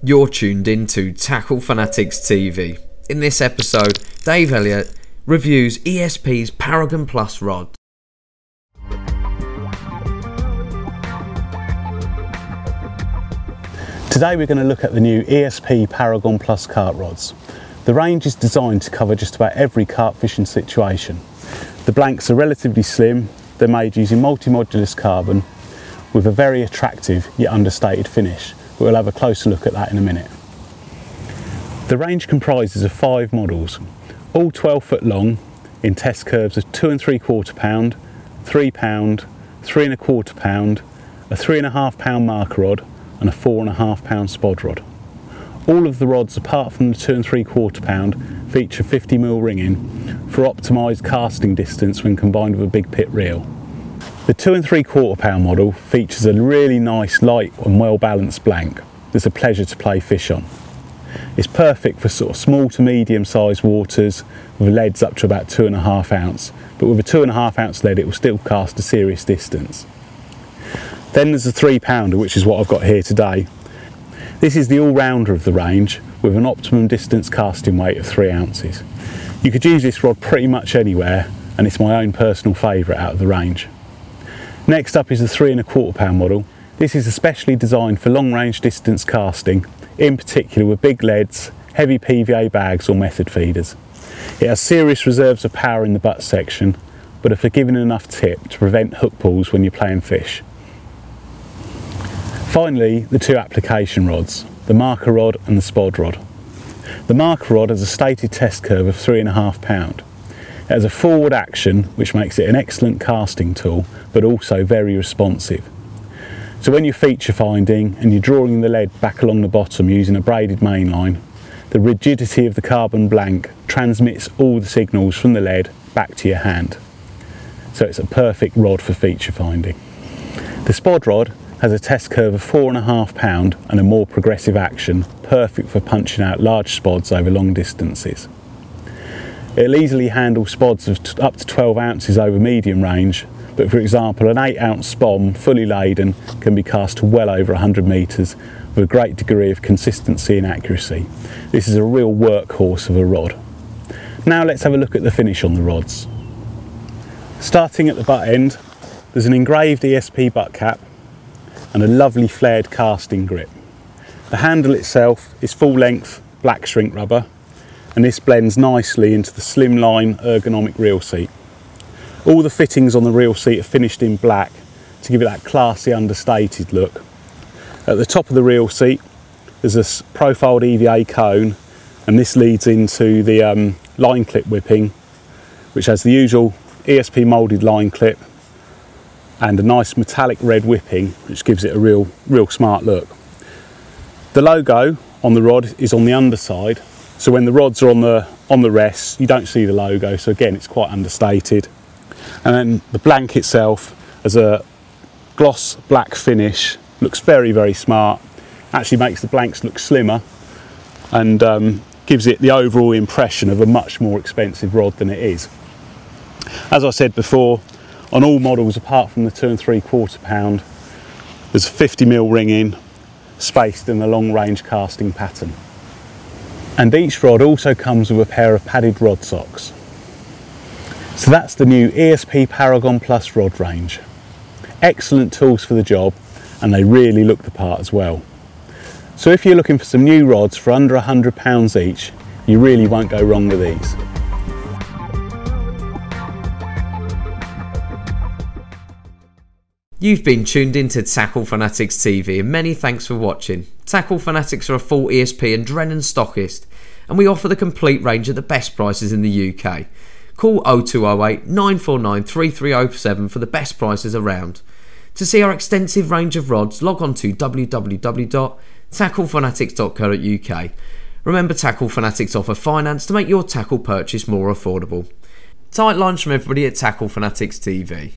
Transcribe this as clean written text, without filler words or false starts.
You're tuned into Tackle Fanatics TV. In this episode, Dave Ellyatt reviews ESP's Paragon Plus rod. Today we're going to look at the new ESP Paragon Plus carp rods. The range is designed to cover just about every carp fishing situation. The blanks are relatively slim, they're made using multi-modulus carbon with a very attractive yet understated finish. We'll have a closer look at that in a minute. The range comprises of 5 models, all 12 foot long in test curves of 2 3/4 pound, 3 pound, 3 1/4 pound, a 3.5 pound marker rod and a 4.5 pound spod rod. All of the rods apart from the 2 3/4 pound feature 50mm ringing for optimised casting distance when combined with a big pit reel. The 2 3/4 pound model features a really nice light and well balanced blank that's a pleasure to play fish on. It's perfect for sort of small to medium sized waters with leads up to about 2.5 ounce, but with a 2.5 ounce lead it will still cast a serious distance. Then there's the 3 pounder, which is what I've got here today. This is the all-rounder of the range with an optimum distance casting weight of 3 ounces. You could use this rod pretty much anywhere and it's my own personal favourite out of the range. Next up is the 3 1/4 pound model. This is especially designed for long range distance casting, in particular with big leads, heavy PVA bags or method feeders. It has serious reserves of power in the butt section, but a forgiving enough tip to prevent hook pulls when you're playing fish. Finally, the 2 application rods, the marker rod and the spod rod. The marker rod has a stated test curve of 3.5 pound. It has a forward action which makes it an excellent casting tool but also very responsive. So when you're feature finding and you're drawing the lead back along the bottom using a braided mainline, the rigidity of the carbon blank transmits all the signals from the lead back to your hand. So it's a perfect rod for feature finding. The spod rod has a test curve of 4.5 pound and a more progressive action, perfect for punching out large spods over long distances. It'll easily handle spods of up to 12 ounces over medium range, but for example an 8 ounce spom fully laden can be cast to well over 100 metres with a great degree of consistency and accuracy. This is a real workhorse of a rod. Now let's have a look at the finish on the rods. Starting at the butt end, there's an engraved ESP butt cap and a lovely flared casting grip. The handle itself is full length black shrink rubber, and this blends nicely into the slimline ergonomic reel seat. All the fittings on the reel seat are finished in black to give it that classy understated look. At the top of the reel seat there's a profiled EVA cone, and this leads into the line clip whipping, which has the usual ESP moulded line clip and a nice metallic red whipping which gives it a real smart look. The logo on the rod is on the underside, so when the rods are on the rest you don't see the logo, so again it's quite understated. And then the blank itself has a gloss black finish, looks very smart, actually makes the blanks look slimmer and gives it the overall impression of a much more expensive rod than it is. As I said before, on all models apart from the 2 3/4 pound there's a 50mm ringing spaced in a long range casting pattern. And each rod also comes with a pair of padded rod socks. So that's the new ESP Paragon Plus rod range. Excellent tools for the job and they really look the part as well. So if you're looking for some new rods for under £100 each, you really won't go wrong with these. You've been tuned into Tackle Fanatics TV and many thanks for watching. Tackle Fanatics are a full ESP and Drennan stockist and we offer the complete range at the best prices in the UK. Call 0208 949 3307 for the best prices around. To see our extensive range of rods, log on to www.tacklefanatics.co.uk. Remember, Tackle Fanatics offer finance to make your tackle purchase more affordable. Tight lines from everybody at Tackle Fanatics TV.